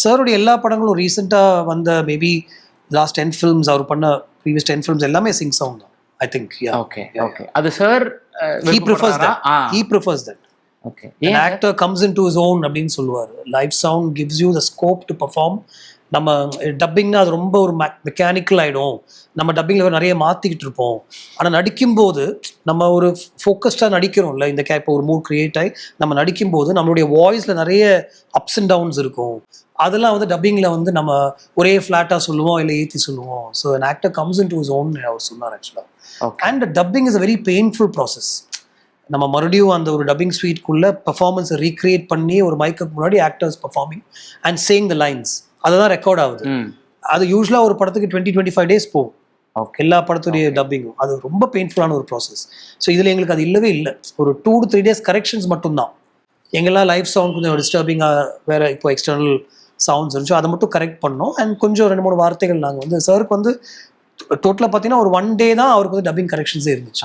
சாருடைய எல்லா படங்களும் ரீசெண்டாக வந்த மேபி லாஸ்ட் 10 ஃபிலிம்ஸ் அவர் பண்ண ப்ரீவியஸ் 10 ஃபிலிம்ஸ் எல்லாமே சிங் சவுண்ட் தான் ஐ திங்க். Okay okay. அது sir he prefers that. He prefers that. Okay. An actor comes into his own அப்படின்னு சொல்லுவார். Live sound gives you the scope to perform. நம்ம டப்பிங்னா அது ரொம்ப ஒரு மெக்கானிக்கல் ஆகிடும். நம்ம டப்பிங்கில் நிறைய மாற்றிக்கிட்டு இருப்போம். ஆனால் நடிக்கும்போது நம்ம ஒரு ஃபோக்கஸ்டாக நடிக்கிறோம்ல, இந்த இப்போ ஒரு மூட் க்ரியேட் ஆகி நம்ம நடிக்கும்போது நம்மளுடைய வாய்ஸில் நிறைய அப்ஸ் அண்ட் டவுன்ஸ் இருக்கும். அதெல்லாம் வந்து டப்பிங்கில் வந்து நம்ம ஒரே ஃப்ளாட்டாக சொல்லுவோம், இல்லை ஏற்றி சொல்லுவோம். So an actor comes into his own அவர் சொன்னார் ஆக்சுவலாக. And dubbing is a very painful process. நம்ம மறுபடியும் அந்த ஒரு டப்பிங் ஸ்வீட்குள்ளே பெர்ஃபார்மன்ஸை ரீக்ரியேட் பண்ணி ஒரு மைக்குக்கு முன்னாடி actors performing and saying the lines, அதுதான் ரெக்கார்ட் ஆகுது. அது யூஸ்வலாக ஒரு படத்துக்கு 20-25 days போகும் எல்லா படத்துடைய டப்பிங்கும். அது ரொம்ப பெயின்ஃபுல்லான ஒரு ப்ராசஸ். ஸோ இதில் எங்களுக்கு அது இல்லவே இல்லை. ஒரு 2 to 3 days கரெக்ஷன்ஸ் மட்டும்தான். எங்கெல்லாம் லைவ் சவுண்ட் கொஞ்சம் டிஸ்டர்பிங்காக வேறு இப்போ எக்ஸ்டர்னல் சவுண்ட்ஸ் இருந்துச்சோ அதை மட்டும் கரெக்ட் பண்ணோம். அண்ட் கொஞ்சம் 2-3 வார்த்தைகள் நாங்கள் வந்து சாருக்கு வந்து டோட்டலாக பார்த்தீங்கன்னா ஒரு 1 day தான் அவருக்கு வந்து டப்பிங் கரெக்ஷன்ஸே இருந்துச்சு.